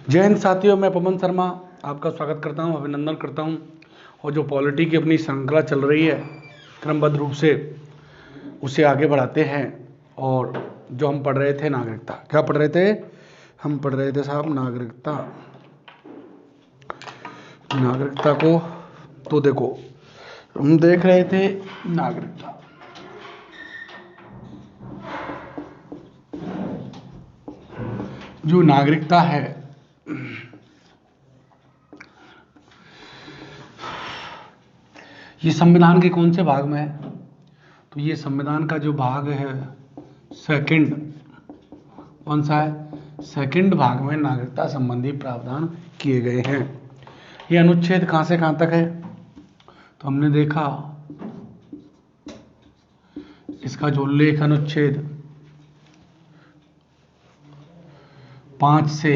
जय हिंद साथियों, मैं पवन शर्मा आपका स्वागत करता हूं, अभिनंदन करता हूं। और जो पॉलिटी की अपनी श्रृंखला चल रही है क्रमबद्ध रूप से उसे आगे बढ़ाते हैं। और जो हम पढ़ रहे थे नागरिकता, क्या पढ़ रहे थे? हम पढ़ रहे थे साहब नागरिकता को। तो देखो, हम देख रहे थे नागरिकता। जो नागरिकता है, ये संविधान के कौन से भाग में है? तो ये संविधान का जो भाग है सेकंड, कौन सा है? सेकंड भाग में नागरिकता संबंधी प्रावधान किए गए हैं। ये अनुच्छेद कहां से कहां तक है? तो हमने देखा इसका जो उल्लेख अनुच्छेद 5 से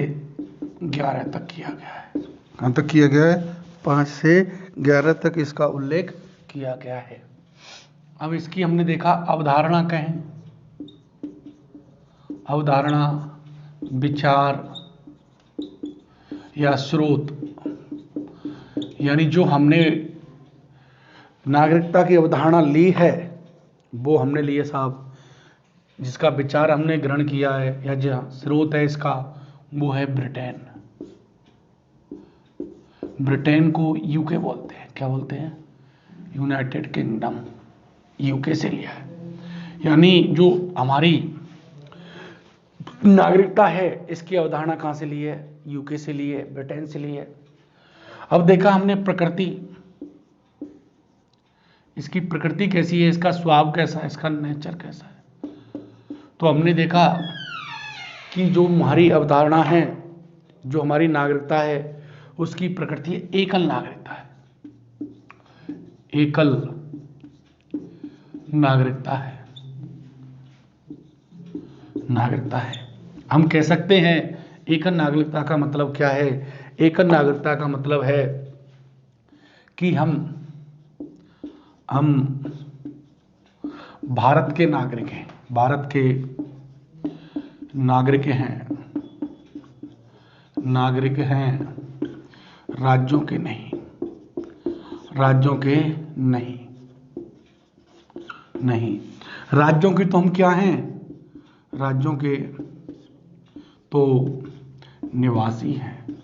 11 तक किया गया है। कहां तक किया गया है? 5 से 11 तक इसका उल्लेख किया गया है। अब इसकी हमने देखा अवधारणा कहें, अवधारणा, विचार या स्रोत, यानी जो हमने नागरिकता की अवधारणा ली है वो हमने लिए साहब, जिसका विचार हमने ग्रहण किया है या जो स्रोत है इसका वो है ब्रिटेन। ब्रिटेन को यूके बोलते हैं। क्या बोलते हैं? यूनाइटेड किंगडम, यूके से लिया है। यानी जो हमारी नागरिकता है इसकी अवधारणा कहां से ली है? यूके से ली है, ब्रिटेन से ली है। अब देखा हमने प्रकृति, इसकी प्रकृति कैसी है, इसका स्वभाव कैसा है, इसका नेचर कैसा है। तो हमने देखा कि जो हमारी अवधारणा है, जो हमारी नागरिकता है, उसकी प्रकृति एकल नागरिकता है। एकल नागरिकता है, नागरिकता है। हम कह सकते हैं एकल नागरिकता का मतलब क्या है? एकल नागरिकता का मतलब है कि हम भारत के नागरिक हैं, भारत के नागरिक हैं, नागरिक हैं, राज्यों के नहीं, राज्यों के नहीं, नहीं राज्यों के। तो हम क्या हैं? राज्यों के तो निवासी हैं।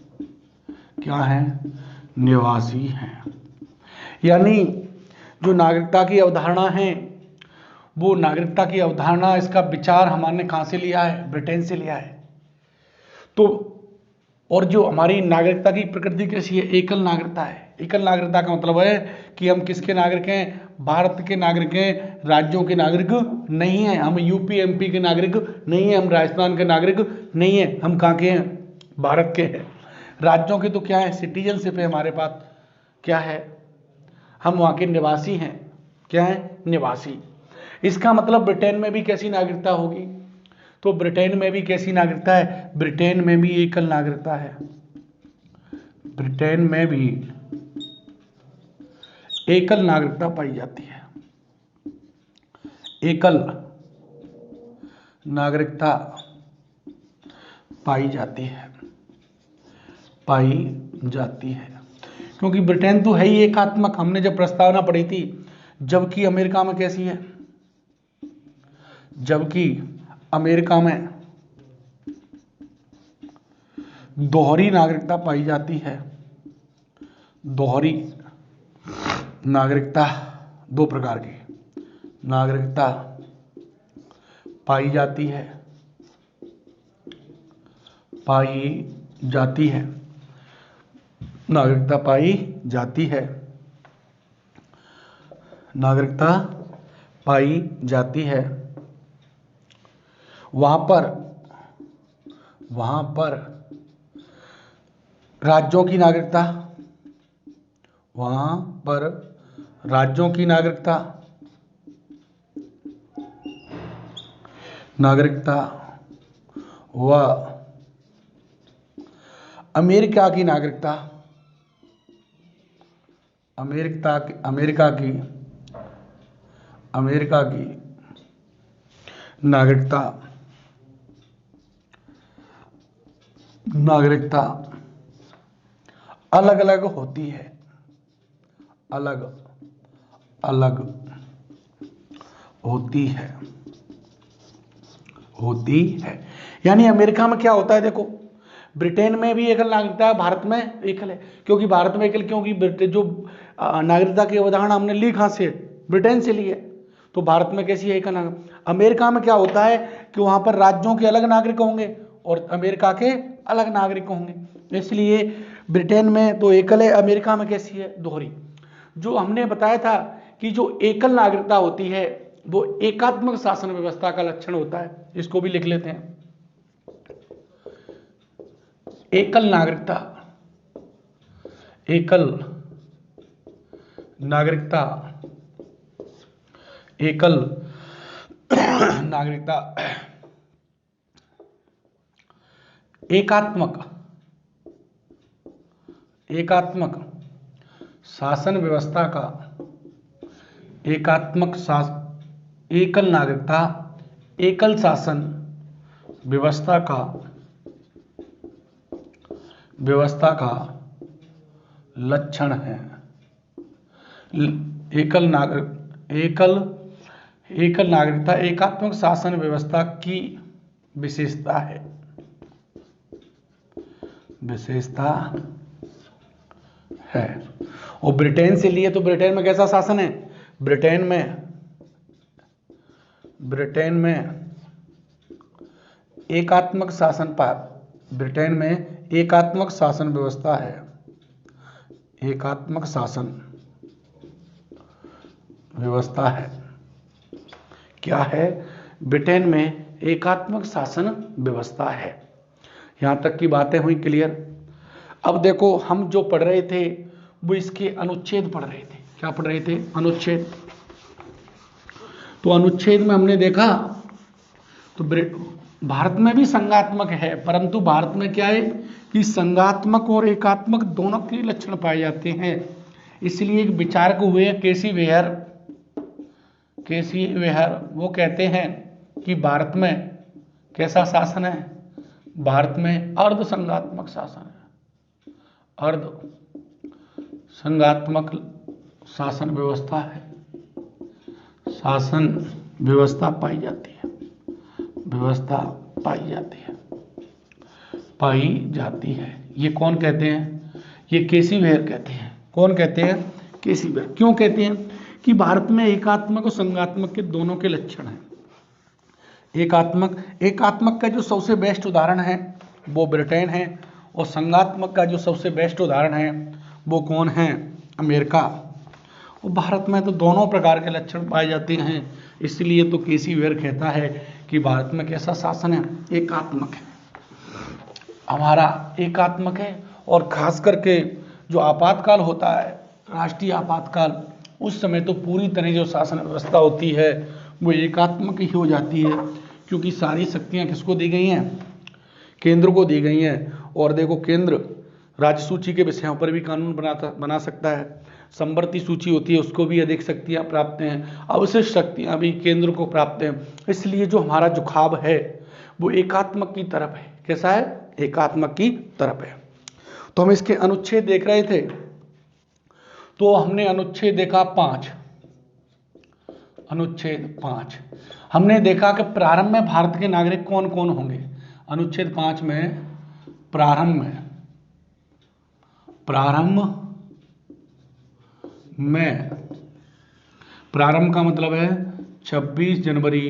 क्या हैं? निवासी हैं। यानी जो नागरिकता की अवधारणा है, वो नागरिकता की अवधारणा, इसका विचार हमने कहां से लिया है? ब्रिटेन से लिया है। तो और जो हमारी नागरिकता की प्रकृति कैसी है? एकल नागरिकता है। एकल नागरिकता का मतलब है कि हम किसके नागरिक हैं? भारत के नागरिक हैं, राज्यों के नागरिक नहीं हैं। हम यूपी एमपी के नागरिक नहीं हैं, हम राजस्थान के नागरिक नहीं हैं। हम कहाँ के हैं? भारत के हैं। राज्यों के तो क्या है? सिटीजनशिप है हमारे पास। क्या है? हम वहाँ के निवासी हैं। क्या है? निवासी। इसका मतलब ब्रिटेन में भी कैसी नागरिकता होगी? तो ब्रिटेन में भी कैसी नागरिकता है? ब्रिटेन में भी एकल नागरिकता है। ब्रिटेन में भी एकल नागरिकता पाई जाती है। एकल नागरिकता पाई जाती है, पाई जाती है। क्योंकि ब्रिटेन तो है ही एकात्मक, हमने जब प्रस्तावना पढ़ी थी। जबकि अमेरिका में कैसी है? जबकि अमेरिका में दोहरी नागरिकता पाई जाती है। दोहरी नागरिकता, दो प्रकार की नागरिकता पाई जाती है, पाई जाती है, नागरिकता पाई जाती है, नागरिकता पाई जाती है। वहां पर राज्यों की नागरिकता, वहां पर राज्यों की नागरिकता, नागरिकता व अमेरिका की नागरिकता, अमेरिका की नागरिकता नागरिकता अलग अलग होती है, अलग अलग होती है, होती है। यानी अमेरिका में क्या होता है, देखो ब्रिटेन में भी एकल नागरिकता है, भारत में एकल है। क्योंकि भारत में एकल, क्योंकि जो नागरिकता के उदाहरण हमने ली कहां से, ब्रिटेन से लिए, तो भारत में कैसी है, एकल नागरिक। अमेरिका में क्या होता है कि वहां पर राज्यों के अलग नागरिक होंगे और अमेरिका के अलग नागरिक होंगे, इसलिए ब्रिटेन में तो एकल है, अमेरिका में कैसी है, दोहरी। जो हमने बताया था कि जो एकल नागरिकता होती है वो एकात्मक शासन व्यवस्था का लक्षण होता है, इसको भी लिख लेते हैं। एकल नागरिकता, एकल नागरिकता, एकल नागरिकता एकात्मक, एकात्मक शासन व्यवस्था का, एकात्मक एकल नागरिकता एकल शासन व्यवस्था का लक्षण है। एकल नागरिकता एकात्मक शासन व्यवस्था की विशेषता है, विशेषता है। और ब्रिटेन से लिए तो ब्रिटेन में कैसा शासन है, ब्रिटेन में एकात्मक शासन ब्रिटेन में एकात्मक शासन व्यवस्था है, एकात्मक शासन व्यवस्था है। क्या है, ब्रिटेन में एकात्मक शासन व्यवस्था है। यहां तक की बातें हुई क्लियर। अब देखो हम जो पढ़ रहे थे वो इसके अनुच्छेद पढ़ रहे थे। क्या पढ़ रहे थे, अनुच्छेद। तो अनुच्छेद में हमने देखा तो भारत में भी संघात्मक है, परंतु भारत में क्या है कि संघात्मक और एकात्मक दोनों के लक्षण पाए जाते हैं। इसलिए एक विचारक हुए केसी वेहर, वो कहते हैं कि भारत में कैसा शासन है, भारत में अर्ध संघात्मक शासन है, अर्ध संघात्मक शासन व्यवस्था है, शासन व्यवस्था पाई जाती है, व्यवस्था पाई जाती है। ये कौन कहते हैं, ये केसी वेयर कहते हैं। कौन कहते हैं, केसी वेयर। क्यों कहते हैं कि भारत में एकात्मक और संघात्मक के दोनों के लक्षण हैं। एकात्मक का जो सबसे बेस्ट उदाहरण है वो ब्रिटेन है, और संघात्मक का जो सबसे बेस्ट उदाहरण है वो कौन है, अमेरिका। और भारत में तो दोनों प्रकार के लक्षण पाए जाते हैं, इसलिए तो केसी वेयर कहता है कि भारत में कैसा शासन है, एकात्मक है, हमारा एकात्मक है। और खास करके जो आपातकाल होता है, राष्ट्रीय आपातकाल, उस समय तो पूरी तरह जो शासन व्यवस्था होती है वो एकात्मक ही हो जाती है, क्योंकि सारी शक्तियां किसको दी गई हैं, केंद्र को दी गई हैं। और देखो केंद्र राज्य सूची के विषयों पर भी कानून बना सकता है, संवर्ती सूची होती है उसको भी अधिक शक्तियां प्राप्त हैं, अवशिष्ट शक्तियां भी केंद्र को प्राप्त हैं। इसलिए जो हमारा झुकाव है वो एकात्मक की तरफ है। कैसा है, एकात्मक की तरफ है। तो हम इसके अनुच्छेद देख रहे थे, तो हमने अनुच्छेद देखा 5, अनुच्छेद 5 हमने देखा कि प्रारंभ में भारत के नागरिक कौन कौन होंगे। अनुच्छेद 5 में प्रारंभ का मतलब है 26 जनवरी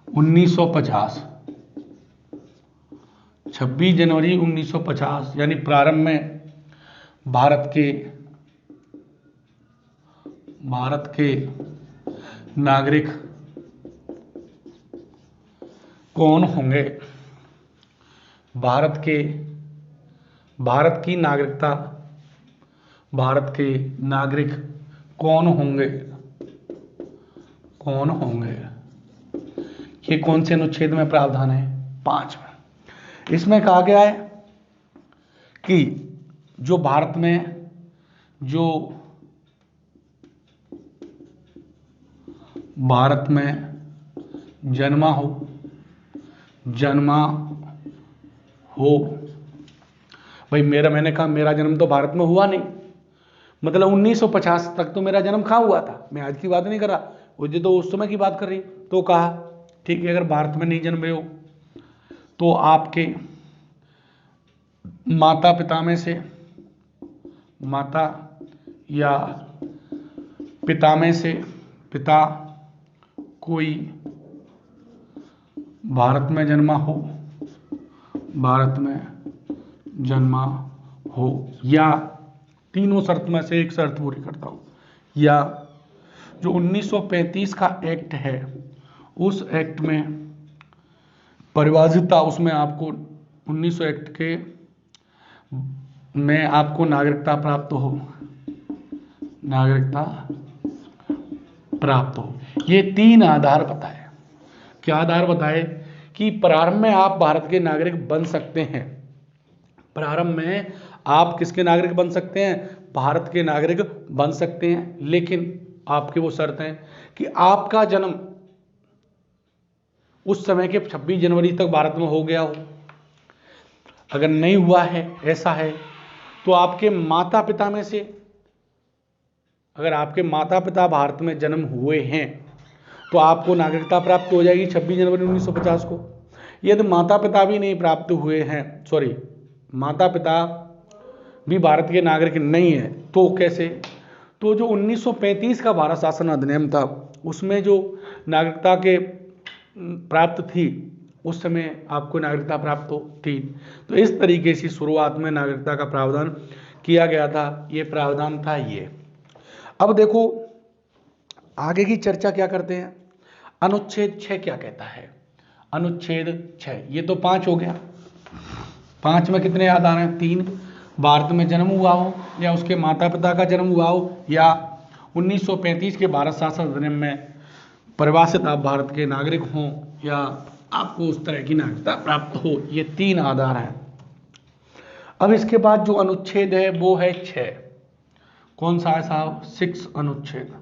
1950, 26 जनवरी 1950 यानी प्रारंभ में भारत के नागरिक कौन होंगे, भारत की नागरिकता, भारत के नागरिक कौन होंगे, ये कौन से अनुच्छेद में प्रावधान है, 5 में। इसमें कहा गया है कि जो भारत में जन्मा हो, जन्मा हो। भाई मैंने कहा मेरा जन्म तो भारत में हुआ नहीं, मतलब 1950 तक तो मेरा जन्म कहाँ हुआ था, मैं आज की बात नहीं कर रहा, मुझे तो उस समय की बात कर रही। तो कहा ठीक है, अगर भारत में नहीं जन्मे हो तो आपके माता पिता में से, माता या पिता में से, पिता कोई भारत में जन्मा हो, भारत में जन्मा हो, या तीनों शर्त में से एक शर्त पूरी करता हूं, या जो 1935 का एक्ट है उस एक्ट में परिभाषित था, उसमें आपको 1900 एक्ट के में आपको नागरिकता प्राप्त हो, नागरिकता प्राप्त हो। ये 3 आधार बताए। क्या आधार बताए? कि प्रारंभ में आप भारत के नागरिक बन सकते हैं, प्रारंभ में आप किसके नागरिक बन सकते हैं? भारत के नागरिक बन सकते हैं, लेकिन आपके वो शर्त हैं कि आपका जन्म उस समय के 26 जनवरी तक भारत में हो गया हो। अगर नहीं हुआ है, ऐसा है, तो आपके माता पिता में से, अगर आपके माता पिता भारत में जन्म हुए हैं तो आपको नागरिकता प्राप्त हो जाएगी 26 जनवरी 1950 को। यदि माता पिता भी नहीं प्राप्त हुए हैं, सॉरी, माता पिता भी भारत के नागरिक नहीं है, तो कैसे? तो जो 1935 का भारत शासन अधिनियम था उसमें जो नागरिकता के प्राप्त थी, उस समय आपको नागरिकता प्राप्त थी। तो इस तरीके से शुरुआत में नागरिकता का प्रावधान किया गया था। ये प्रावधान था ये। अब देखो आगे की चर्चा क्या करते हैं। अनुच्छेद 6 क्या कहता है? अनुच्छेद 6, ये तो 5 हो गया। 5 में कितने याद आ रहे हैं? 3, भारत में जन्म हुआ हो या उसके माता पिता का जन्म हुआ हो, या 1935 के भारत शासन अधिनियम में परिभाषित आप भारत के नागरिक हों, या आपको उस तरह की नागरिकता प्राप्त हो। ये 3 आधार हैं। अब इसके बाद जो अनुच्छेद है वो है 6। कौन सा है साहब? 6 अनुच्छेद।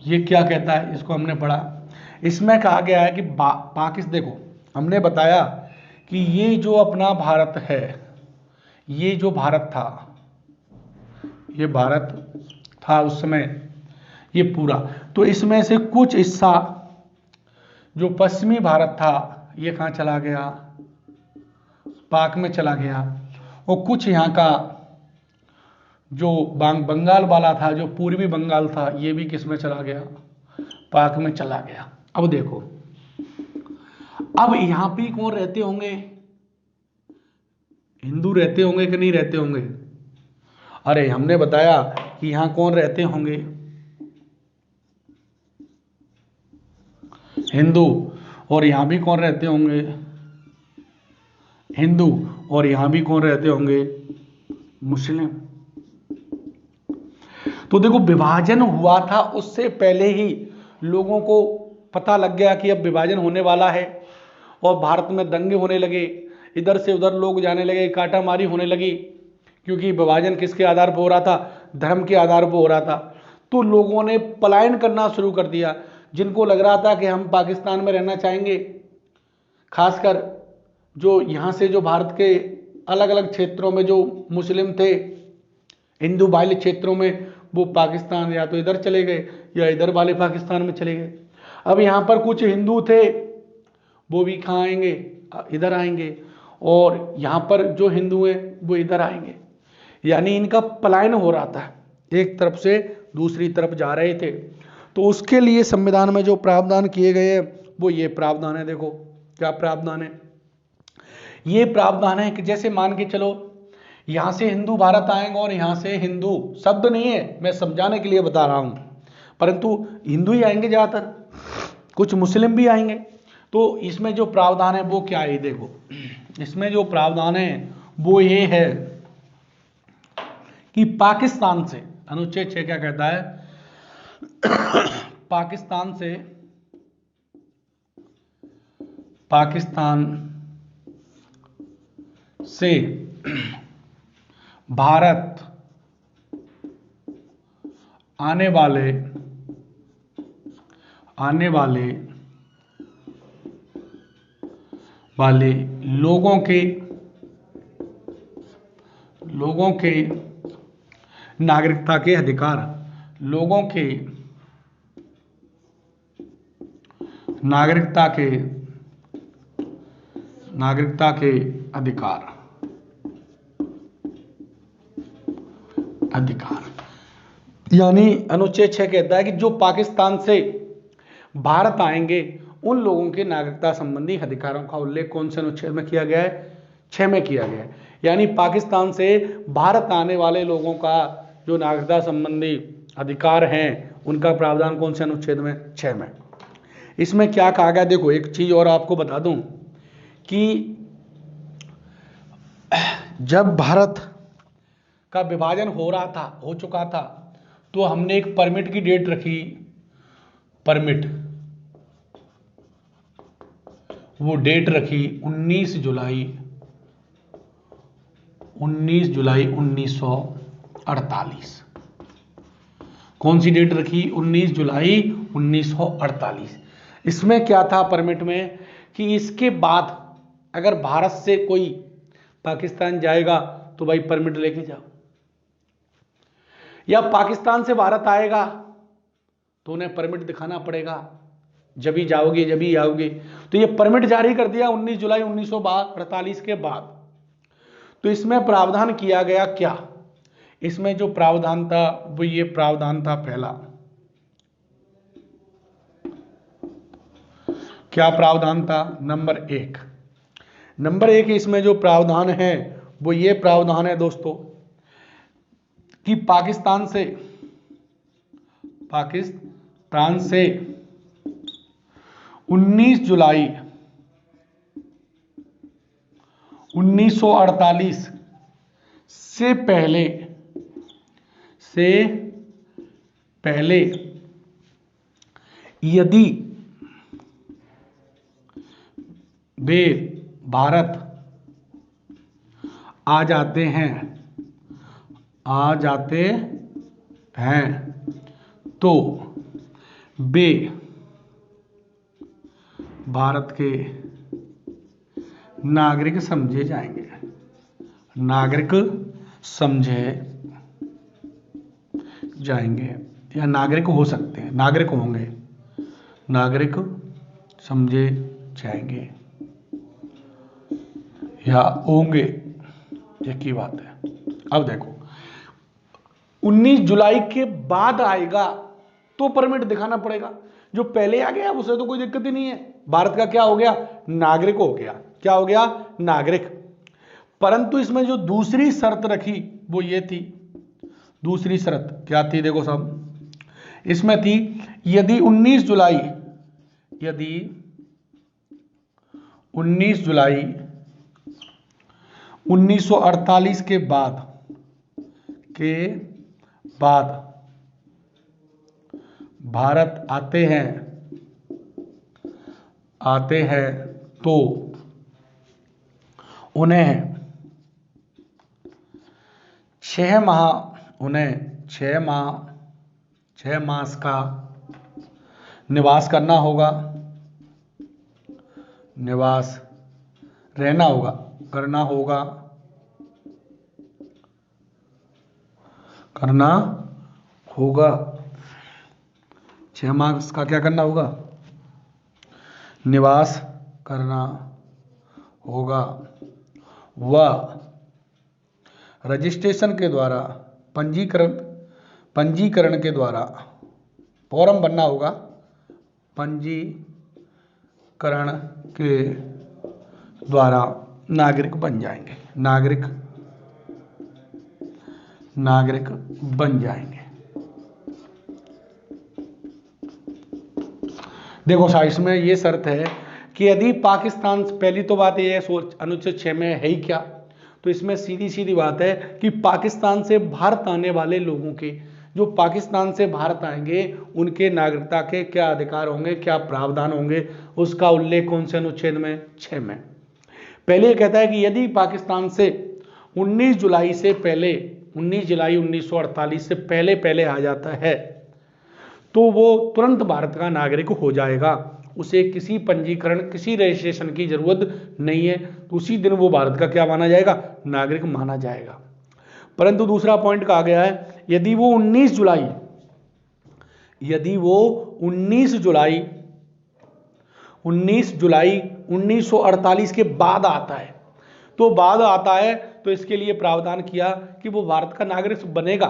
ये क्या कहता है? इसको हमने पढ़ा। इसमें कहा गया है कि पाकिस्तान, देखो हमने बताया कि ये जो अपना भारत है, ये जो भारत था, ये भारत था उस समय, ये पूरा, तो इसमें से कुछ हिस्सा जो पश्चिमी भारत था ये कहाँ चला गया? पाक में चला गया। और कुछ यहाँ का जो बंगाल वाला था, जो पूर्वी बंगाल था, ये भी किस में चला गया? पाक में चला गया। अब देखो, अब यहां पे कौन रहते होंगे? हिंदू रहते होंगे कि नहीं रहते होंगे? अरे हमने बताया कि यहां कौन रहते होंगे? हिंदू। और यहां भी कौन रहते होंगे? हिंदू। और यहां भी कौन रहते होंगे? मुस्लिम। तो देखो विभाजन हुआ था, उससे पहले ही लोगों को पता लग गया कि अब विभाजन होने वाला है, और भारत में दंगे होने लगे, इधर से उधर लोग जाने लगे, काटामारी होने लगी, क्योंकि विभाजन किसके आधार पर हो रहा था? धर्म के आधार पर हो रहा था। तो लोगों ने पलायन करना शुरू कर दिया। जिनको लग रहा था कि हम पाकिस्तान में रहना चाहेंगे, खासकर जो यहाँ से जो भारत के अलग अलग क्षेत्रों में जो मुस्लिम थे, हिंदू बाहुल्य क्षेत्रों में, वो पाकिस्तान या तो इधर चले गए या इधर वाले पाकिस्तान में चले गए। अब यहाँ पर कुछ हिंदू थे, वो भी कहाँ आएंगे? इधर आएंगे। और यहाँ पर जो हिंदू हैं वो इधर आएंगे। यानी इनका पलायन हो रहा था, एक तरफ से दूसरी तरफ जा रहे थे। तो उसके लिए संविधान में जो प्रावधान किए गए हैं वो ये प्रावधान है। देखो क्या प्रावधान है? ये प्रावधान है कि जैसे मान के चलो यहां से हिंदू भारत आएंगे, और यहां से हिंदू शब्द नहीं है, मैं समझाने के लिए बता रहा हूं, परंतु हिंदू ही आएंगे ज्यादातर, कुछ मुस्लिम भी आएंगे। तो इसमें जो प्रावधान है वो क्या है? देखो इसमें जो प्रावधान है वो ये है कि पाकिस्तान से, अनुच्छेद 6 क्या कहता है? पाकिस्तान से भारत आने वाले वाले लोगों के नागरिकता के अधिकार, लोगों के नागरिकता के अधिकार। यानी अनुच्छेद 6 कहता है कि जो पाकिस्तान से भारत आएंगे उन लोगों के नागरिकता संबंधी अधिकारों का उल्लेख कौन से अनुच्छेद में किया गया है? 6 में किया गया है। यानी पाकिस्तान से भारत आने वाले लोगों का जो नागरिकता संबंधी अधिकार हैं उनका प्रावधान कौन से अनुच्छेद में? 6 में। इसमें क्या कहा गया? देखो एक चीज और आपको बता दूं कि जब भारत का विभाजन हो चुका था तो हमने एक परमिट की डेट रखी, परमिट, वो डेट रखी 19 जुलाई 1948। कौन सी डेट रखी? 19 जुलाई 1948। इसमें क्या था परमिट में कि इसके बाद अगर भारत से कोई पाकिस्तान जाएगा तो भाई परमिट लेके जाओ, या पाकिस्तान से भारत आएगा तो उन्हें परमिट दिखाना पड़ेगा, जब ही जाओगे जब ही आओगे। तो ये परमिट जारी कर दिया 19 जुलाई 1948 के बाद। तो इसमें प्रावधान किया गया क्या? इसमें जो प्रावधान था वो ये प्रावधान था पहला। क्या प्रावधान था? नंबर एक इसमें जो प्रावधान है वो ये प्रावधान है दोस्तों कि पाकिस्तान से 19 जुलाई 1948 से पहले यदि वे भारत आ जाते हैं तो वे भारत के नागरिक समझे जाएंगे, या नागरिक हो सकते हैं, नागरिक होंगे, नागरिक समझे जाएंगे या होंगे, एक ही बात है। अब देखो 19 जुलाई के बाद आएगा तो परमिट दिखाना पड़ेगा, जो पहले आ गया उसे तो कोई दिक्कत ही नहीं है, भारत का क्या हो गया? नागरिक हो गया। क्या हो गया? नागरिक। परंतु इसमें जो दूसरी शर्त रखी वो ये थी, दूसरी शर्त क्या थी? देखो साहब, इसमें थी यदि 19 जुलाई 1948 के बाद भारत आते हैं तो उन्हें 6 मास का निवास करना होगा, करना होगा। 6 मास का क्या करना होगा? निवास करना होगा। वह रजिस्ट्रेशन के द्वारा, पंजीकरण के द्वारा, फॉर्म बनना होगा, पंजीकरण के द्वारा नागरिक बन जाएंगे, नागरिक बन जाएंगे। देखो साहब, इसमें ये शर्त है कि यदि पाकिस्तान, पहली तो बात ये है अनुच्छेद 6 में है ही क्या, तो इसमें सीधी बात है कि पाकिस्तान से भारत आने वाले लोगों के, जो पाकिस्तान से भारत आएंगे उनके नागरिकता के क्या अधिकार होंगे, क्या प्रावधान होंगे, उसका उल्लेख कौन से अनुच्छेद में? 6 में। पहले कहता है कि यदि पाकिस्तान से 19 जुलाई 1948 से पहले आ जाता है तो वो तुरंत भारत का नागरिक हो जाएगा उसे किसी पंजीकरण, किसी रजिस्ट्रेशन की जरूरत नहीं है, तो उसी दिन वो भारत का क्या माना जाएगा, नागरिक माना जाएगा। परंतु दूसरा पॉइंट कहा गया है, यदि वो 19 जुलाई 1948 के बाद आता है, तो इसके लिए प्रावधान किया कि वो भारत का नागरिक बनेगा,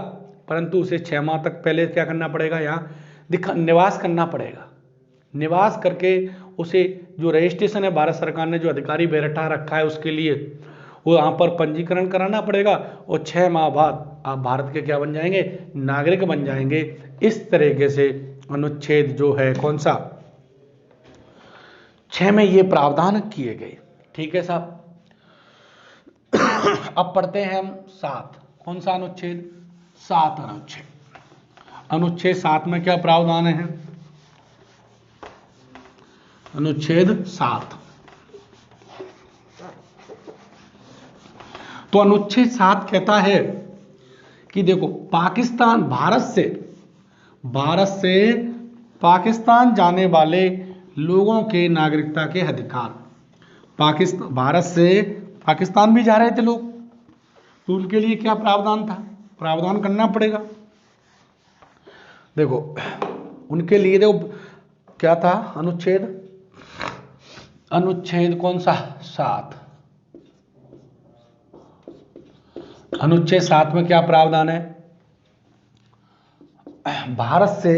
परंतु उसे 6 माह तक पहले क्या करना पड़ेगा, यहाँ निवास करना पड़ेगा। निवास करके उसे जो रजिस्ट्रेशन है, भारत सरकार ने जो अधिकारी बैठा रखा है उसके लिए, वो यहाँ पर पंजीकरण कराना पड़ेगा, और 6 माह बाद आप भारत के क्या बन जाएंगे, नागरिक बन जाएंगे। इस तरीके से अनुच्छेद जो है कौन सा, 6 में ये प्रावधान किए गए। ठीक है साहब। अब पढ़ते हैं हम 7। कौन सा अनुच्छेद, 7 अनुच्छेद 7 में क्या प्रावधान है, अनुच्छेद 7। तो अनुच्छेद 7 कहता है कि देखो, भारत से पाकिस्तान जाने वाले लोगों के नागरिकता के अधिकार। भारत से पाकिस्तान भी जा रहे थे लोग, तो उनके लिए क्या प्रावधान था, प्रावधान करना पड़ेगा। देखो उनके लिए देखो क्या था, अनुच्छेद कौन सा, 7। अनुच्छेद 7 में क्या प्रावधान है, भारत से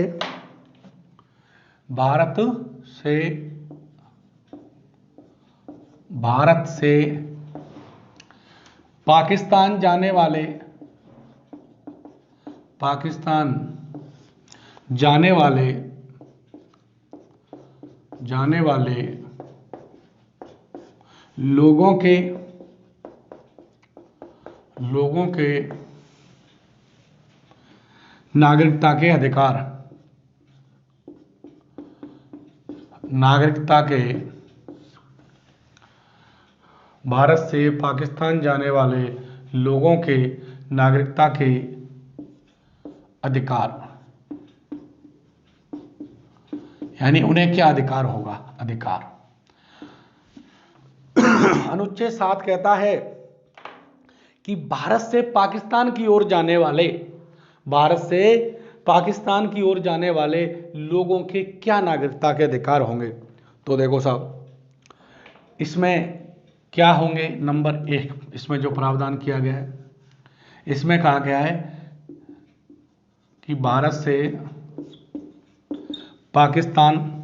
पाकिस्तान जाने वाले लोगों के नागरिकता के अधिकार, भारत से पाकिस्तान जाने वाले लोगों के नागरिकता के अधिकार, यानी उन्हें क्या अधिकार होगा, अधिकार। अनुच्छेद 7 कहता है कि भारत से पाकिस्तान की ओर जाने वाले लोगों के क्या नागरिकता के अधिकार होंगे। तो देखो साहब, इसमें क्या होंगे, नंबर 1, इसमें जो प्रावधान किया गया है, इसमें कहा गया है कि भारत से पाकिस्तान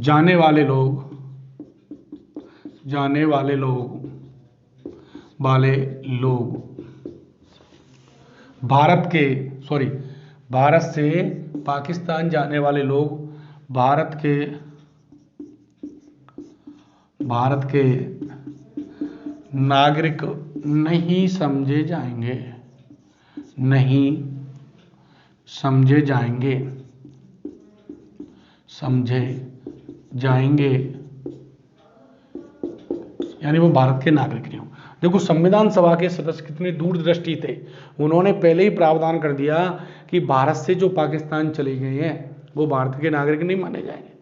जाने वाले लोग भारत से पाकिस्तान जाने वाले लोग भारत के नागरिक नहीं समझे जाएंगे, यानी वो भारत के नागरिक नहीं हो। देखो संविधान सभा के सदस्य कितने दूरदृष्टि थे, उन्होंने पहले ही प्रावधान कर दिया कि भारत से जो पाकिस्तान चले गए हैं वो भारत के नागरिक नहीं माने जाएंगे।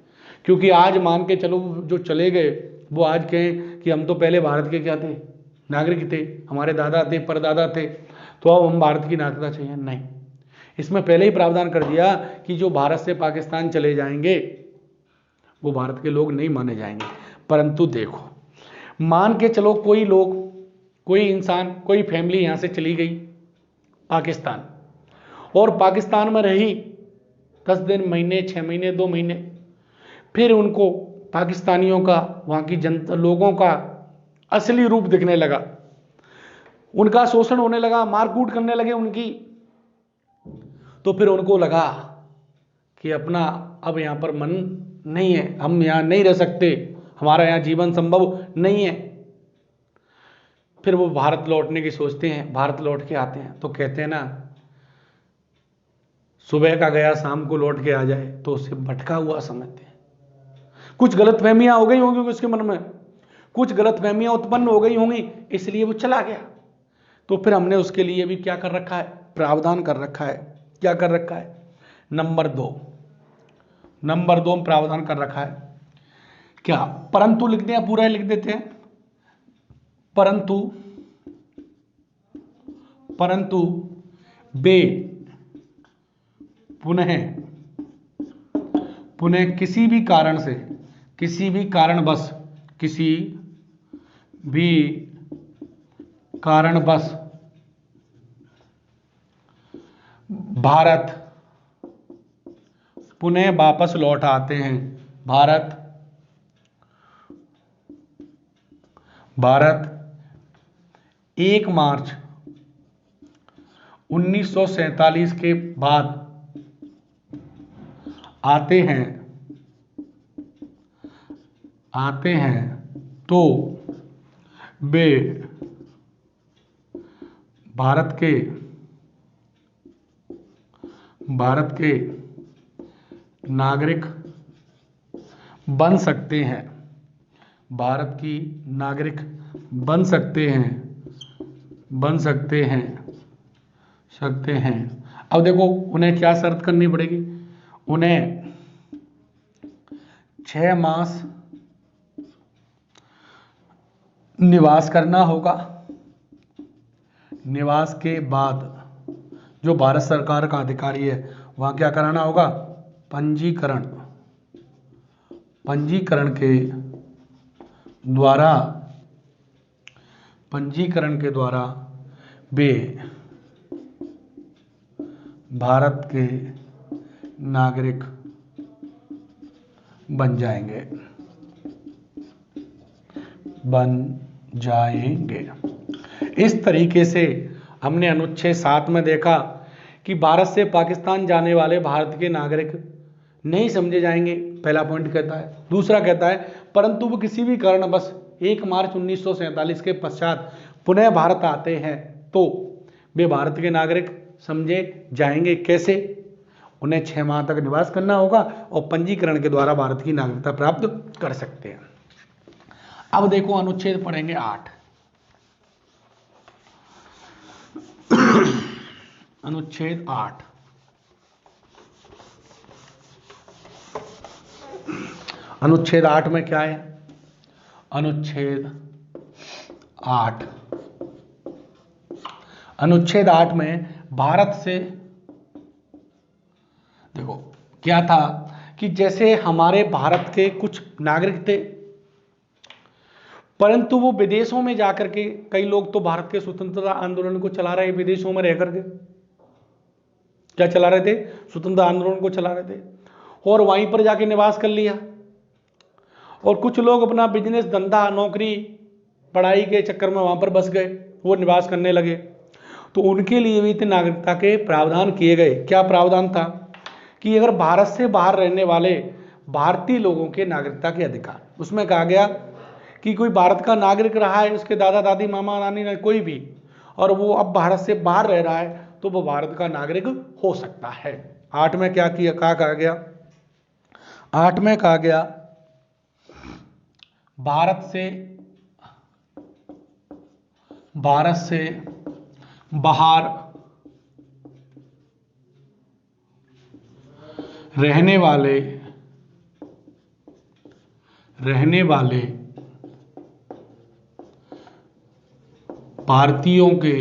क्योंकि आज मान के चलो जो चले गए वो आज कहें कि हम तो पहले भारत के क्या थे, नागरिक थे, हमारे दादा थे, परदादा थे, तो अब हम भारत की नागरिकता चाहिए, नहीं। इसमें पहले ही प्रावधान कर दिया कि जो भारत से पाकिस्तान चले जाएंगे वो भारत के लोग नहीं माने जाएंगे। परंतु देखो, मान के चलो कोई इंसान, कोई फैमिली यहां से चली गई पाकिस्तान, और पाकिस्तान में रही 10 दिन, महीने, 6 महीने, 2 महीने, फिर उनको पाकिस्तानियों का, वहां की जनता, लोगों का असली रूप दिखने लगा, उनका शोषण होने लगा, मारकूट करने लगे उनकी, तो फिर उनको लगा कि अपना अब यहां पर मन नहीं है, हम यहां नहीं रह सकते, हमारा यहां जीवन संभव नहीं है। फिर वो भारत लौटने की सोचते हैं, भारत लौट के आते हैं, तो कहते हैं ना, सुबह का गया शाम को लौट के आ जाए, तो उसे भटका हुआ समझते हैं। कुछ गलतफहमियां हो गई होंगी उसके मन में, कुछ गलतफहमियां उत्पन्न हो गई होंगी, इसलिए वो चला गया। तो फिर हमने उसके लिए भी क्या कर रखा है, प्रावधान कर रखा है। क्या कर रखा है, नंबर 2 में प्रावधान कर रखा है क्या, परंतु लिखते हैं, पूरा लिख देते हैं, परंतु वे पुनः किसी भी कारणवश भारत पुनः वापस लौट आते हैं। भारत 1 मार्च 1947 के बाद आते हैं तो वे भारत के नागरिक बन सकते हैं। भारत की नागरिक बन सकते हैं। अब देखो उन्हें क्या शर्त करनी पड़ेगी, उन्हें 6 मास निवास करना होगा। निवास के बाद जो भारत सरकार का अधिकारी है वहां क्या कराना होगा, पंजीकरण के द्वारा वे भारत के नागरिक बन जाएंगे। इस तरीके से हमने अनुच्छेद 7 में देखा कि भारत से पाकिस्तान जाने वाले भारत के नागरिक नहीं समझे जाएंगे, पहला पॉइंट कहता है। दूसरा कहता है परंतु वो किसी भी कारणवश 1 मार्च 1947 के पश्चात पुनः भारत आते हैं तो वे भारत के नागरिक समझे जाएंगे। कैसे, उन्हें 6 माह तक निवास करना होगा और पंजीकरण के द्वारा भारत की नागरिकता प्राप्त कर सकते हैं। अब देखो अनुच्छेद पढ़ेंगे 8। अनुच्छेद 8 अनुच्छेद 8 में क्या है, अनुच्छेद 8 में भारत से देखो क्या था कि जैसे हमारे भारत के कुछ नागरिक थे परंतु वो विदेशों में जाकर के, कई लोग तो भारत के स्वतंत्रता आंदोलन को चला रहे विदेशों में रह करके, क्या चला रहे थे, स्वतंत्रता आंदोलन को चला रहे थे और वहीं पर जाके निवास कर लिया। और कुछ लोग अपना बिजनेस, धंधा, नौकरी, पढ़ाई के चक्कर में वहां पर बस गए, वो निवास करने लगे। तो उनके लिए भी नागरिकता के प्रावधान किए गए। क्या प्रावधान था कि अगर भारत से बाहर रहने वाले भारतीय लोगों के नागरिकता के अधिकार, उसमें कहा गया कि कोई भारत का नागरिक रहा है, उसके दादा दादी, मामा नानी, कोई भी, और वो अब भारत से बाहर रह रहा है तो वो भारत का नागरिक हो सकता है। 8 में क्या कहा गया, 8 में कहा गया भारत से बाहर रहने वाले भारतीयों के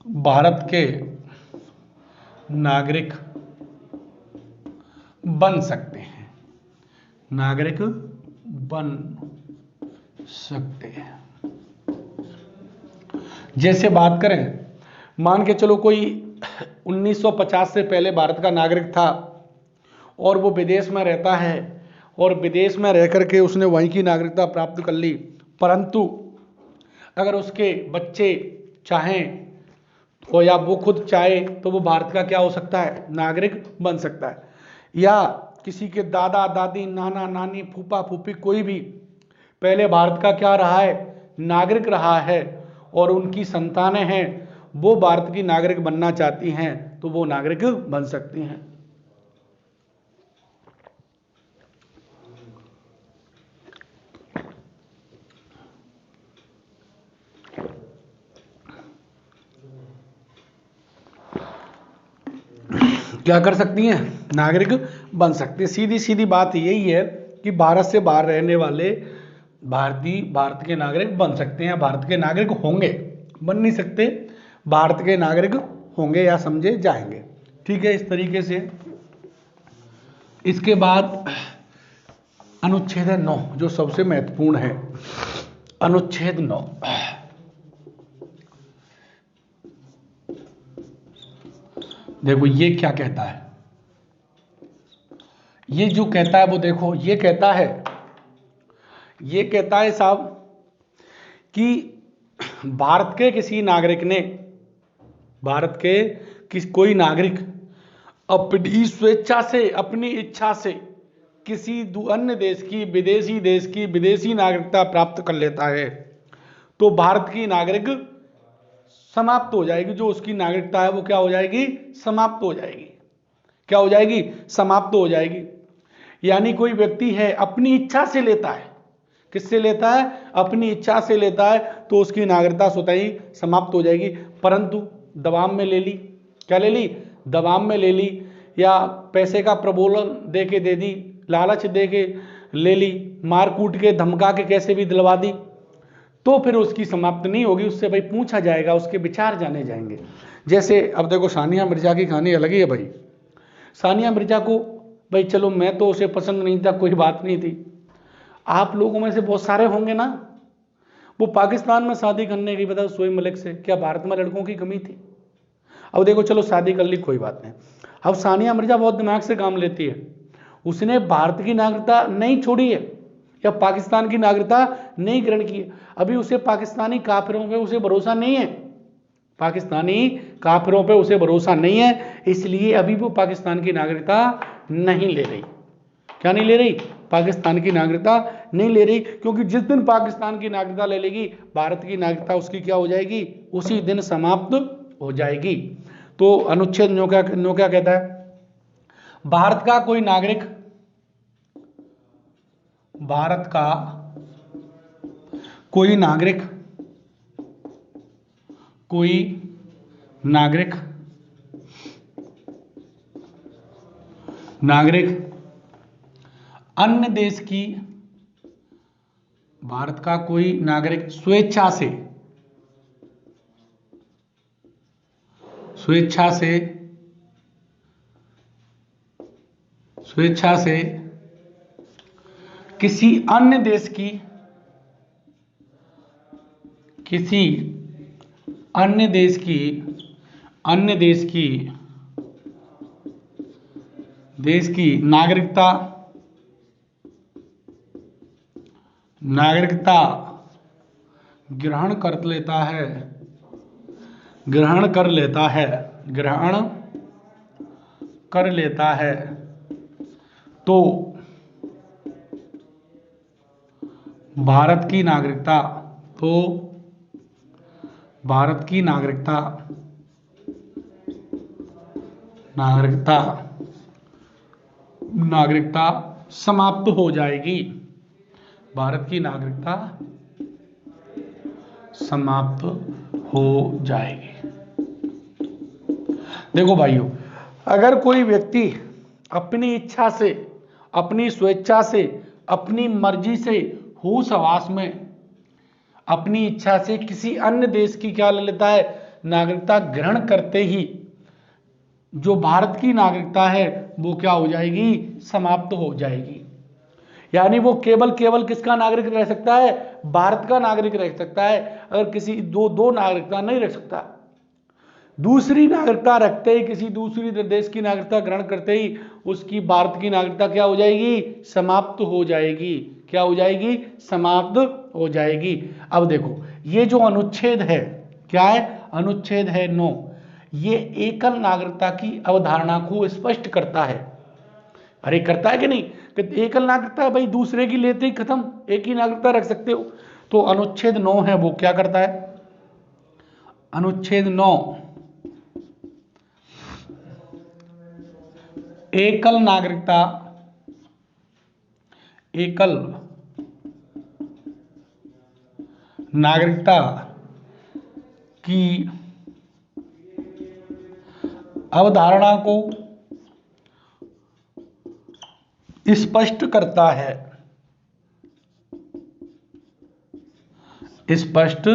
भारत के नागरिक बन सकते हैं, जैसे बात करें, मान के चलो कोई 1950 से पहले भारत का नागरिक था और वो विदेश में रहता है और विदेश में रह करके उसने वहीं की नागरिकता प्राप्त कर ली, परंतु अगर उसके बच्चे चाहें तो या वो खुद चाहे तो वो भारत का क्या हो सकता है, नागरिक बन सकता है। या किसी के दादा दादी, नाना नानी, फूफा फूफी, कोई भी पहले भारत का क्या रहा है, नागरिक रहा है और उनकी संतानें हैं वो भारत की नागरिक बनना चाहती हैं तो वो नागरिक बन सकते हैं। क्या कर सकती हैं? नागरिक बन सकते हैं। सीधी सीधी बात यही है कि भारत से बाहर रहने वाले भारत के नागरिक बन सकते हैं, भारत के नागरिक होंगे, बन नहीं सकते, भारत के नागरिक होंगे या समझे जाएंगे। ठीक है, इस तरीके से। इसके बाद अनुच्छेद 9 जो सबसे महत्वपूर्ण है, अनुच्छेद 9। देखो ये क्या कहता है, ये जो कहता है वो देखो ये कहता है साहब कि भारत के किसी नागरिक ने, भारत के कोई नागरिक अपनी स्वेच्छा से, अपनी इच्छा से किसी अन्य देश की, विदेशी नागरिकता प्राप्त कर लेता है तो भारत की नागरिक समाप्त हो जाएगी। जो उसकी नागरिकता है वो क्या हो जाएगी? समाप्त हो जाएगी। क्या हो जाएगी? समाप्त हो जाएगी। यानी कोई व्यक्ति है अपनी इच्छा से लेता है, किससे लेता है? अपनी इच्छा से लेता है, तो उसकी नागरिकता स्वतः ही समाप्त हो जाएगी। परंतु दबाव में ले ली, क्या ले ली? दबाव में ले ली, या पैसे का प्रलोभन दे के दे दी, लालच दे के ले ली, मार कूट के धमका के कैसे भी दिलवा दी, तो फिर उसकी समाप्त नहीं होगी। उससे भाई पूछा जाएगा, उसके विचार जाने जाएंगे। जैसे अब देखो सानिया मिर्जा की कहानी अलग ही है भाई। सानिया मिर्जा को भाई चलो मैं तो उसे पसंद नहीं था, कोई बात नहीं थी, आप लोगों में से बहुत सारे होंगे ना, वो पाकिस्तान में शादी करने की बता शोएब मलिक से, क्या भारत में लड़कों की कमी थी? अब देखो चलो शादी कर ली, कोई बात नहीं। अब सानिया मिर्जा बहुत दिमाग से काम लेती है, उसने भारत की नागरिकता नहीं छोड़ी है या पाकिस्तान की नागरिकता नहीं ग्रहण की है। अभी उसे पाकिस्तानी काफिरों पे उसे भरोसा नहीं है, पाकिस्तानी काफिरों पे उसे भरोसा नहीं है, इसलिए अभी वो पाकिस्तान की नागरिकता नहीं ले रही। क्या नहीं ले रही? पाकिस्तान की नागरिकता नहीं ले रही, क्योंकि जिस दिन पाकिस्तान की नागरिकता ले लेगी, भारत की नागरिकता उसकी क्या हो जाएगी? उसी दिन समाप्त हो जाएगी। तो अनुच्छेद 9 क्या कहता है? भारत का कोई नागरिक, भारत का कोई नागरिक, कोई नागरिक अन्य देश की, भारत का कोई नागरिक स्वेच्छा से किसी अन्य देश की, देश की नागरिकता ग्रहण कर लेता है तो भारत की नागरिकता समाप्त हो जाएगी। भारत की नागरिकता समाप्त हो जाएगी। देखो भाइयों, अगर कोई व्यक्ति अपनी इच्छा से, अपनी स्वेच्छा से, अपनी मर्जी से होश हवास में अपनी इच्छा से किसी अन्य देश की क्या ले लेता है? नागरिकता ग्रहण करते ही जो भारत की नागरिकता है वो क्या हो जाएगी? समाप्त हो जाएगी। यानी वो केवल किसका नागरिक रह सकता है? भारत का नागरिक रह सकता है। अगर किसी दो नागरिकता नहीं रह सकता। दूसरी नागरिकता रखते ही, किसी दूसरी देश की नागरिकता ग्रहण करते ही उसकी भारत की नागरिकता क्या हो जाएगी? समाप्त हो जाएगी। क्या हो जाएगी? समाप्त हो जाएगी। अब देखो ये जो अनुच्छेद है, क्या है? अनुच्छेद है 9, ये एकल नागरिकता की अवधारणा को स्पष्ट करता है। अरे करता है कि नहीं? कि एकल नागरिकता भाई दूसरे की लेते ही खत्म, एक ही नागरिकता रख सकते हो। तो अनुच्छेद 9 है वो क्या करता है? अनुच्छेद 9 एकल नागरिकता, एकल नागरिकता की अवधारणा को स्पष्ट करता है, स्पष्ट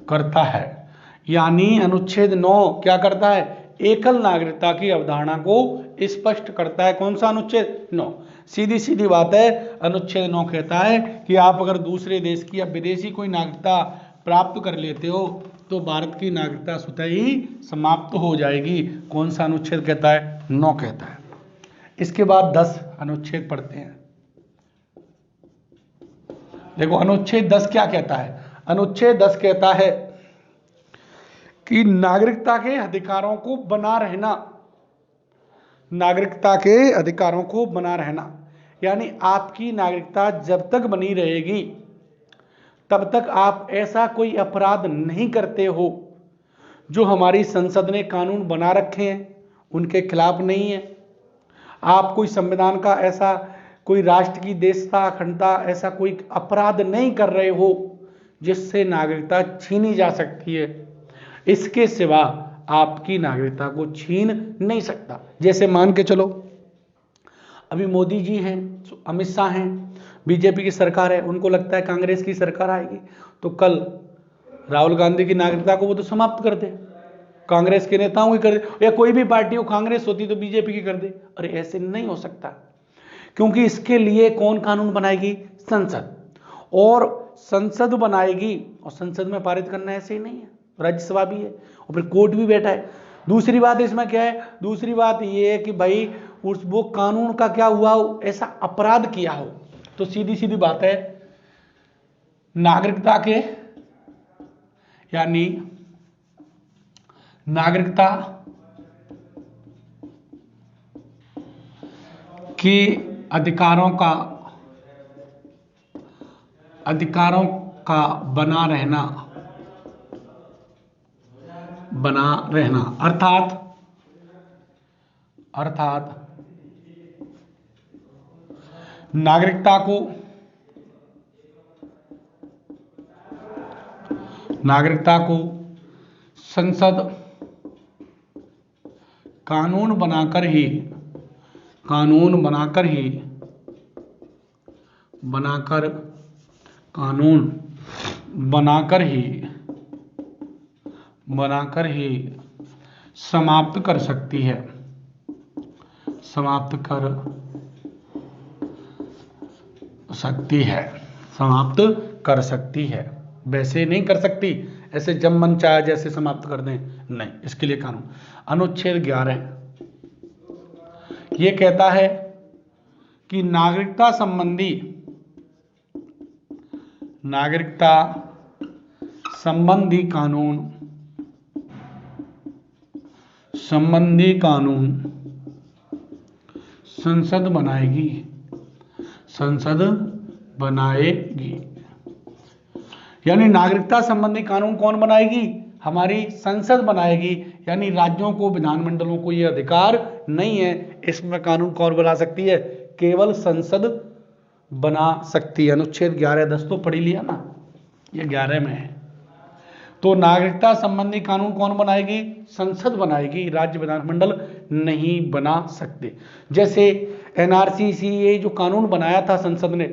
करता है। यानी अनुच्छेद 9 क्या करता है? एकल नागरिकता की अवधारणा को स्पष्ट करता है। कौन सा अनुच्छेद? 9। सीधी सीधी बात है, अनुच्छेद 9 कहता है कि आप अगर दूसरे देश की या विदेशी कोई नागरिकता प्राप्त कर लेते हो तो भारत की नागरिकता स्वतः ही समाप्त हो जाएगी। कौन सा अनुच्छेद कहता है? 9 कहता है। इसके बाद 10 अनुच्छेद पढ़ते हैं। देखो अनुच्छेद 10 क्या कहता है? अनुच्छेद 10 कहता है कि नागरिकता के अधिकारों को बना रहना, नागरिकता के अधिकारों को बना रहना, यानी आपकी नागरिकता जब तक बनी रहेगी तब तक आप ऐसा कोई अपराध नहीं करते हो जो हमारी संसद ने कानून बना रखे हैं उनके खिलाफ नहीं है। आप कोई संविधान का ऐसा, कोई राष्ट्र की देशता अखंडता ऐसा कोई अपराध नहीं कर रहे हो जिससे नागरिकता छीनी जा सकती है। इसके सिवा आपकी नागरिकता को छीन नहीं सकता। जैसे मान के चलो अभी मोदी जी हैं, अमित शाह हैं, बीजेपी की सरकार है, उनको लगता है कांग्रेस की सरकार आएगी तो कल राहुल गांधी की नागरिकता को वो तो समाप्त कर दे, कांग्रेस के नेताओं की कर दे, या कोई भी पार्टी हो, कांग्रेस होती तो बीजेपी की कर दे। अरे ऐसे नहीं हो सकता, क्योंकि इसके लिए कौन कानून बनाएगी? संसद। और संसद बनाएगी और संसद में पारित करना ऐसे ही नहीं है, राज्यसभा भी है और फिर कोर्ट भी बैठा है। दूसरी बात इसमें क्या है? दूसरी बात ये है कि भाई वो कानून का क्या हुआ हो, ऐसा अपराध किया हो तो सीधी सीधी बात है नागरिकता के, यानी नागरिकता के अधिकारों का बना रहना अर्थात नागरिकता को संसद कानून बनाकर ही समाप्त कर सकती है, समाप्त कर सकती है। वैसे नहीं कर सकती, ऐसे जब मन चाहे जैसे समाप्त कर दें, नहीं, इसके लिए कानून। अनुच्छेद 11 ये कहता है कि नागरिकता संबंधी कानून संसद बनाएगी। यानी नागरिकता संबंधी कानून कौन बनाएगी? हमारी संसद बनाएगी। यानी राज्यों को, विधानमंडलों को यह अधिकार नहीं है। इसमें कानून कौन बना सकती है? केवल संसद बना सकती है। अनुच्छेद 11-10 तो पढ़ लिया ना, ये 11 में है। तो नागरिकता संबंधी कानून कौन बनाएगी? संसद बनाएगी, राज्य विधानमंडल नहीं बना सकते। जैसे NRC जो कानून बनाया था संसद ने,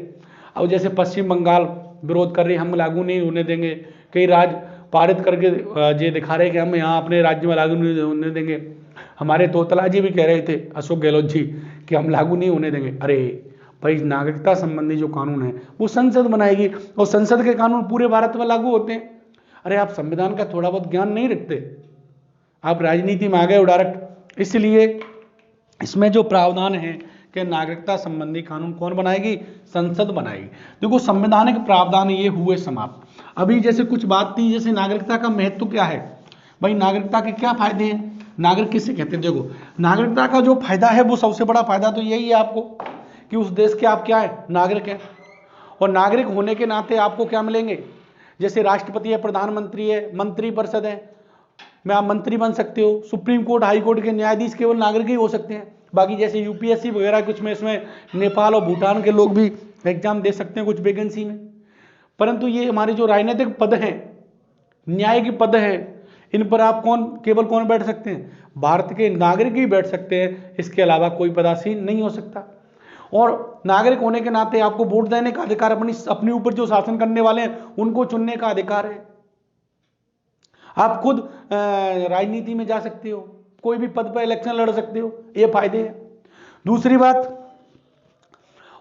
अब जैसे पश्चिम बंगाल विरोध कर रही, हम लागू नहीं होने देंगे, कई राज्य पारित करके ये दिखा रहे कि हम यहाँ अपने राज्य में लागू नहीं होने देंगे। हमारे तोतला जी भी कह रहे थे, अशोक गहलोत जी, कि हम लागू नहीं होने देंगे। अरे भाई, नागरिकता संबंधी जो कानून है वो संसद बनाएगी और संसद के कानून पूरे भारत में लागू होते हैं। अरे आप संविधान का थोड़ा बहुत ज्ञान नहीं रखते, आप राजनीति में आ गए डायरेक्ट। इसलिए इसमें जो प्रावधान है कि नागरिकता संबंधी कानून कौन बनाएगी? संसद बनाएगी। देखो संवैधानिक प्रावधान ये हुए समाप्त। अभी जैसे कुछ बात थी, जैसे नागरिकता का महत्व क्या है भाई, नागरिकता के क्या फायदे हैं, नागरिक किसे कहते हैं? देखो नागरिकता का जो फायदा है वो सबसे बड़ा फायदा तो यही है आपको कि उस देश के आप क्या है? नागरिक हैं। और नागरिक होने के नाते आपको क्या मिलेंगे? जैसे राष्ट्रपति है, प्रधानमंत्री है, मंत्रिपरिषद है, में आप मंत्री बन सकते हो, सुप्रीम कोर्ट हाई कोर्ट के न्यायाधीश केवल नागरिक ही हो सकते हैं। बाकी जैसे यूपीएससी वगैरह कुछ में इसमें नेपाल और भूटान के लोग भी एग्जाम दे सकते हैं कुछ वैकेंसी में। परंतु ये हमारे जो राजनीतिक पद हैं, न्याय के पद हैं, इन पर आप केवल कौन बैठ सकते हैं? भारत के नागरिक ही बैठ सकते हैं, इसके अलावा कोई पदासीन नहीं हो सकता। और नागरिक होने के नाते आपको वोट देने का अधिकार, अपने ऊपर जो शासन करने वाले हैं उनको चुनने का अधिकार है। आप खुद राजनीति में जा सकते हो, कोई भी पद पर इलेक्शन लड़ सकते हो, ये फायदे हैं। दूसरी बात,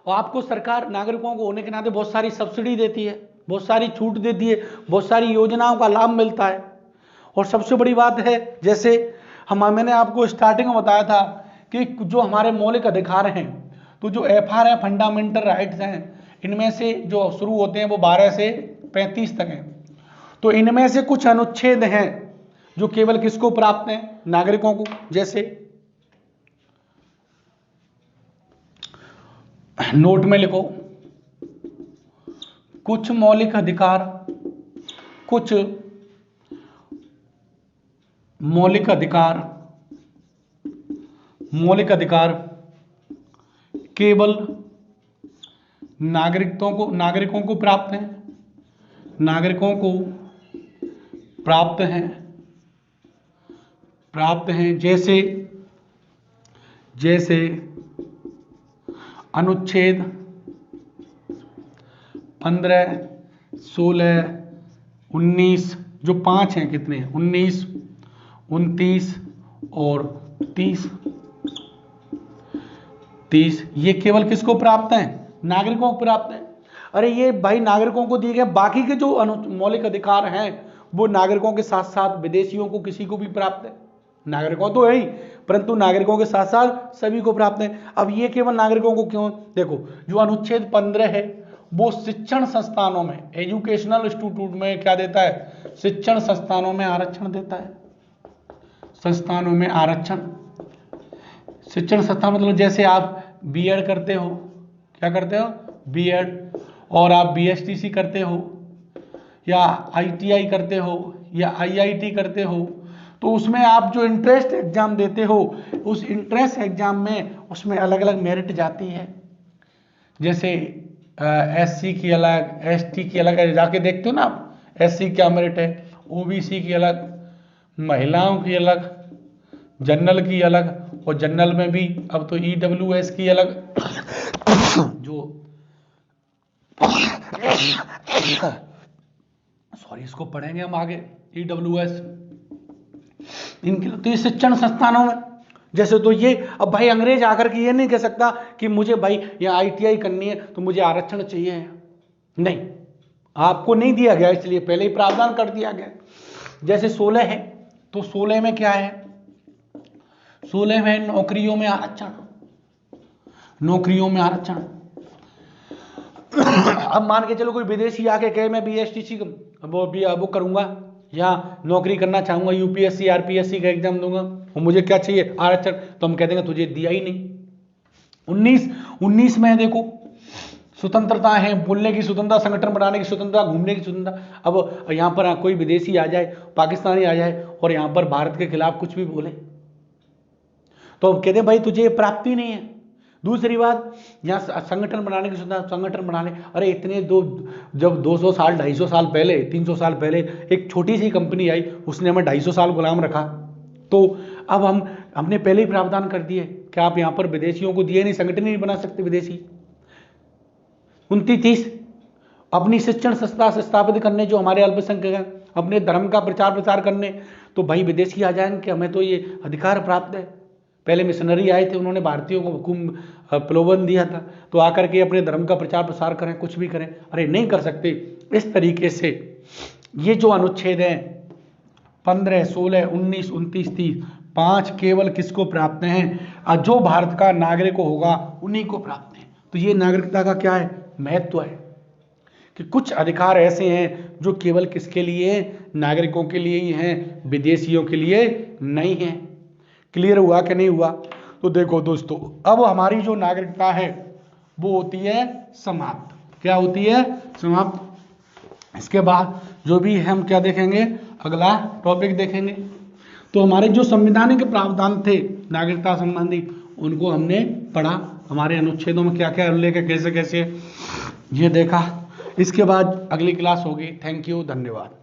आपको सरकार नागरिकों को होने के नाते बहुत सारी सब्सिडी देती है, बहुत सारी छूट देती है, बहुत सारी योजनाओं का लाभ मिलता है। और सबसे बड़ी बात है, जैसे मैंने आपको स्टार्टिंग में बताया था कि जो हमारे मौलिक अधिकार हैं, तो जो एफआर है, फंडामेंटल राइट्स हैं, इनमें से जो शुरू होते हैं वो 12 से 35 तक हैं। तो इनमें से कुछ अनुच्छेद हैं जो केवल किसको प्राप्त हैं? नागरिकों को। जैसे नोट में लिखो, कुछ मौलिक अधिकार, कुछ मौलिक अधिकार केवल नागरिकों को प्राप्त हैं, नागरिकों को प्राप्त हैं। जैसे अनुच्छेद 15, 16, 19, जो 5 हैं, कितने हैं? 19, 29 और 30, ये केवल किसको प्राप्त हैं? नागरिकों को प्राप्त हैं। अरे ये भाई नागरिकों को दिए गए, बाकी के जो मौलिक अधिकार हैं वो नागरिकों के साथ साथ विदेशियों को, किसी को भी प्राप्त है। नागरिकों तो है ही, परंतु नागरिकों के साथ साथ सभी को प्राप्त है। अब ये केवल नागरिकों को क्यों? देखो, जो अनुच्छेद 15 है वो शिक्षण संस्थानों में, एजुकेशनल इंस्टीट्यूट में क्या देता है? शिक्षण संस्थानों में आरक्षण देता है। संस्थानों में आरक्षण, शिक्षण संस्थान मतलब जैसे आप बीएड करते हो, क्या करते हो? बीएड, और आप बीएसटीसी करते हो, या आईटीआई करते हो, या आईआईटी करते हो, तो उसमें आप जो इंट्रेंस एग्जाम देते हो, उस इंट्रेंस एग्जाम में उसमें अलग अलग मेरिट जाती है। जैसे एससी की अलग, एसटी की अलग, जाके देखते हो ना आप, एससी क्या मेरिट है, ओबीसी की अलग, महिलाओं की अलग, जनरल की अलग, और जनरल में भी अब तो ईडब्ल्यूएस की अलग, जो इसको पढ़ेंगे हम आगे, ईडब्ल्यूएस, इनके तो ये शिक्षण संस्थानों में। जैसे तो ये, अब भाई अंग्रेज आकर के ये नहीं कह सकता कि मुझे भाई यहाँ आईटीआई करनी है तो मुझे आरक्षण चाहिए, नहीं, आपको नहीं दिया गया, इसलिए पहले ही प्रावधान कर दिया गया। जैसे 16 है, तो 16 में क्या है? 16 में नौकरियों में आरक्षण, नौकरियों में आरक्षण। अब मान के चलो कोई विदेशी आके कहे मैं बीएसटीसी वो करूंगा या नौकरी करना चाहूंगा, यूपीएससी आरपीएससी का एग्जाम दूंगा, और मुझे क्या चाहिए? आरक्षण। तो हम कह देंगे तुझे दिया ही नहीं। 19 में देखो, स्वतंत्रता है, बोलने की स्वतंत्रता, संगठन बनाने की स्वतंत्रता, घूमने की स्वतंत्रता। अब यहाँ पर कोई विदेशी आ जाए, पाकिस्तानी आ जाए और यहाँ पर भारत के खिलाफ कुछ भी बोले तो अब कहते हैं भाई तुझे प्राप्ति नहीं है। दूसरी बात, यहाँ संगठन बनाने की स्वतंत्रता, संगठन बनाने, अरे इतने जब 200 साल 250 साल पहले, 300 साल पहले एक छोटी सी कंपनी आई, उसने हमें 250 साल गुलाम रखा, तो अब हमने पहले ही प्रावधान कर दिए कि आप यहाँ पर विदेशियों को दिए नहीं, संगठन नहीं बना सकते विदेशी। 29 अपनी शिक्षण संस्था स्थापित करने, जो हमारे अल्पसंख्यक हैं, अपने धर्म का प्रचार प्रसार करने, तो भाई विदेशी आ जाएंगे कि हमें तो ये अधिकार प्राप्त है। पहले मिशनरी आए थे, उन्होंने भारतीयों को हुकुम प्रलोभन दिया था, तो आकर के अपने धर्म का प्रचार प्रसार करें, कुछ भी करें, अरे नहीं कर सकते। इस तरीके से ये जो अनुच्छेद हैं 15, 16, 19, 29, 30, 5 केवल किसको प्राप्त हैं? जो भारत का नागरिक होगा उन्हीं को प्राप्त हैं। तो ये नागरिकता का क्या है? महत्व है कि कुछ अधिकार ऐसे हैं जो केवल किसके लिए? नागरिकों के लिए ही हैं, विदेशियों के लिए नहीं है। क्लियर हुआ कि नहीं हुआ? तो देखो दोस्तों, अब हमारी जो नागरिकता है वो होती है समाप्त। क्या होती है? समाप्त। इसके बाद जो भी हम क्या देखेंगे, अगला टॉपिक देखेंगे। तो हमारे जो संवैधानिक प्रावधान थे नागरिकता संबंधी, उनको हमने पढ़ा, हमारे अनुच्छेदों में क्या क्या उल्लेख है, कैसे कैसे ये देखा। इसके बाद अगली क्लास होगी। थैंक यू, धन्यवाद।